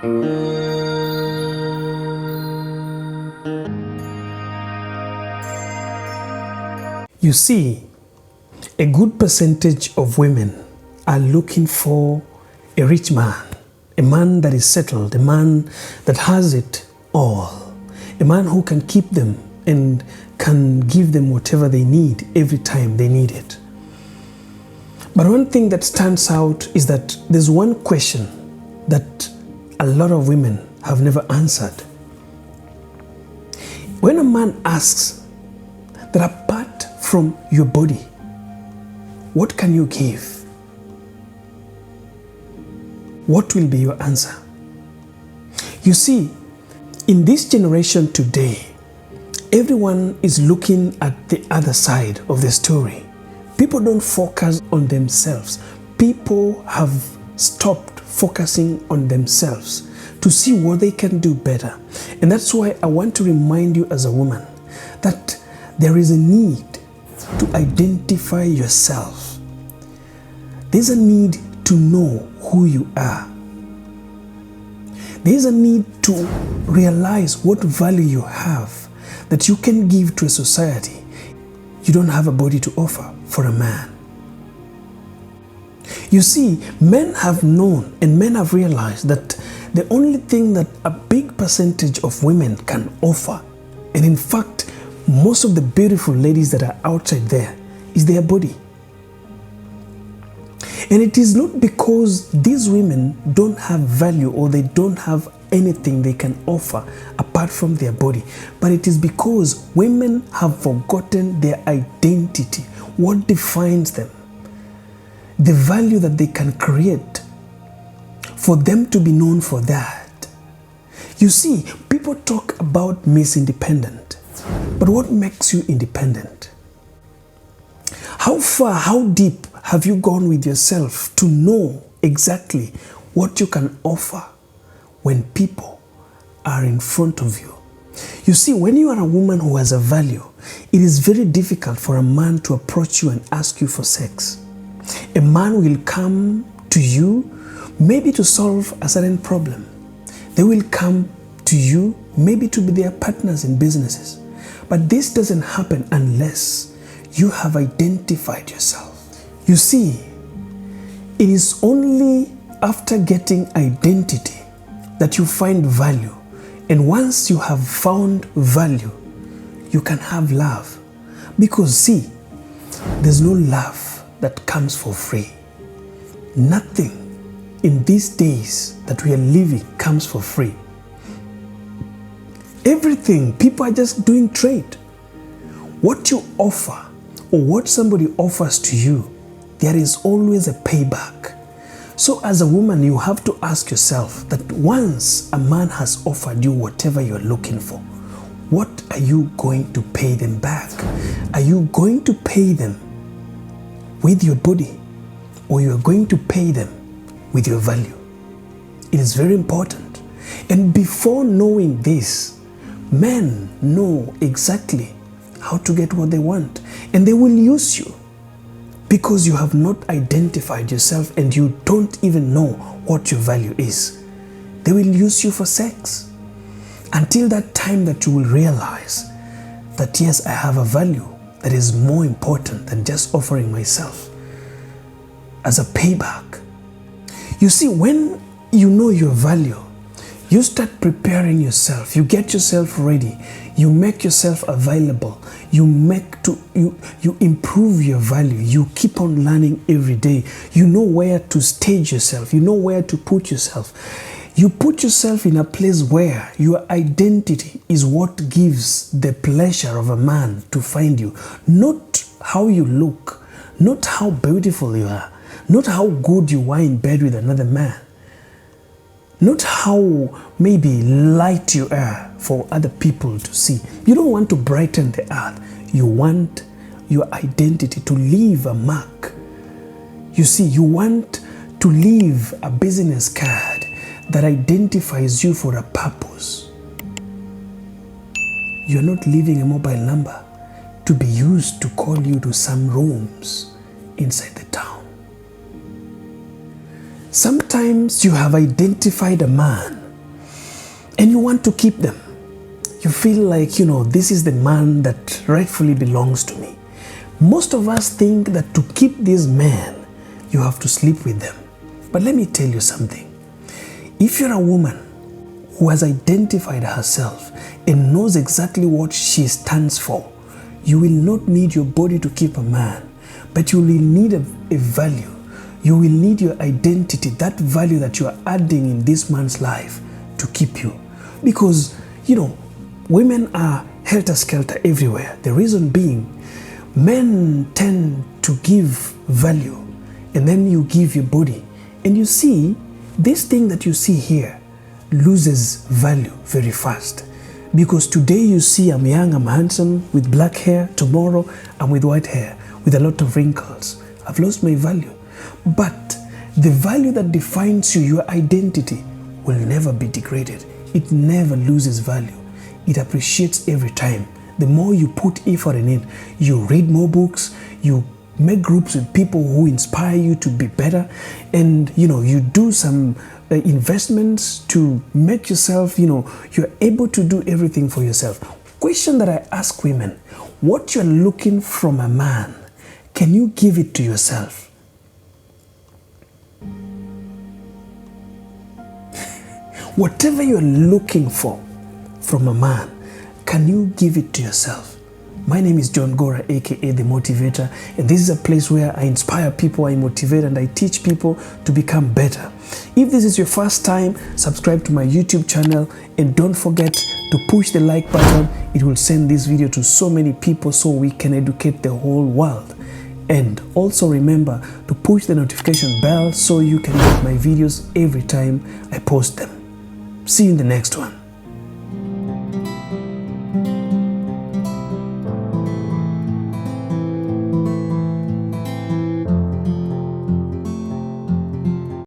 You see, a good percentage of women are looking for a rich man, a man that is settled, a man that has it all, a man who can keep them and can give them whatever they need every time they need it. But one thing that stands out is that there's one question that a lot of women have never answered. When a man asks that apart from your body, what can you give? What will be your answer? You see, in this generation today, everyone is looking at the other side of the story. People don't focus on themselves. People have stopped focusing on themselves to see what they can do better. And that's why I want to remind you as a woman that there is a need to identify yourself. There's a need to know who you are. There's a need to realize what value you have that you can give to a society. You don't have a body to offer for a man. You see, men have known and men have realized that the only thing that a big percentage of women can offer, and in fact, most of the beautiful ladies that are outside there, is their body. And it is not because these women don't have value or they don't have anything they can offer apart from their body, but it is because women have forgotten their identity, what defines them, the value that they can create for them to be known for that. You see, people talk about Miss Independent, but what makes you independent? How far, how deep have you gone with yourself to know exactly what you can offer when people are in front of you? You see, when you are a woman who has a value, it is very difficult for a man to approach you and ask you for sex. A man will come to you maybe to solve a certain problem. They will come to you maybe to be their partners in businesses. But this doesn't happen unless you have identified yourself. You see, it is only after getting identity that you find value. And once you have found value, you can have love. Because see, there's no love that comes for free. Nothing in these days that we are living comes for free. Everything, people are just doing trade. What you offer or what somebody offers to you, there is always a payback. So as a woman, you have to ask yourself that once a man has offered you whatever you're looking for, what are you going to pay them back? Are you going to pay them with your body, or you're going to pay them with your value? It is very important. And before knowing this, men know exactly how to get what they want, and they will use you because you have not identified yourself and you don't even know what your value is. They will use you for sex until that time that you will realize that yes, I have a value that is more important than just offering myself as a payback. You see, when you know your value, you start preparing yourself, you get yourself ready, you make yourself available, you improve your value, you keep on learning every day, you know where to stage yourself, you know where to put yourself. You put yourself in a place where your identity is what gives the pleasure of a man to find you. Not how you look, not how beautiful you are, not how good you are in bed with another man, not how maybe light you are for other people to see. You don't want to brighten the earth. You want your identity to leave a mark. You see, you want to leave a business card that identifies you for a purpose. You're not leaving a mobile number to be used to call you to some rooms inside the town. Sometimes you have identified a man and you want to keep them. You feel like, this is the man that rightfully belongs to me. Most of us think that to keep this man, you have to sleep with them. But let me tell you something. If you're a woman who has identified herself and knows exactly what she stands for, you will not need your body to keep a man, but you will need a value. You will need your identity, that value that you are adding in this man's life to keep you. Because, women are helter-skelter everywhere. The reason being, men tend to give value, and then you give your body. And you see, this thing that you see here loses value very fast. Because today you see I'm young, I'm handsome, with black hair. Tomorrow I'm with white hair, with a lot of wrinkles. I've lost my value. But the value that defines you, your identity, will never be degraded. It never loses value. It appreciates every time. The more you put effort in it, you read more books, you make groups with people who inspire you to be better, and you do some investments to make yourself, you're able to do everything for yourself. Question that I ask women: what you're looking from a man, can you give it to yourself? Whatever you're looking for from a man, can you give it to yourself? My name is Johngora, aka The Motivator, and this is a place where I inspire people, I motivate, and I teach people to become better. If this is your first time, subscribe to my YouTube channel, and don't forget to push the like button. It will send this video to so many people so we can educate the whole world. And also remember to push the notification bell so you can get my videos every time I post them. See you in the next one.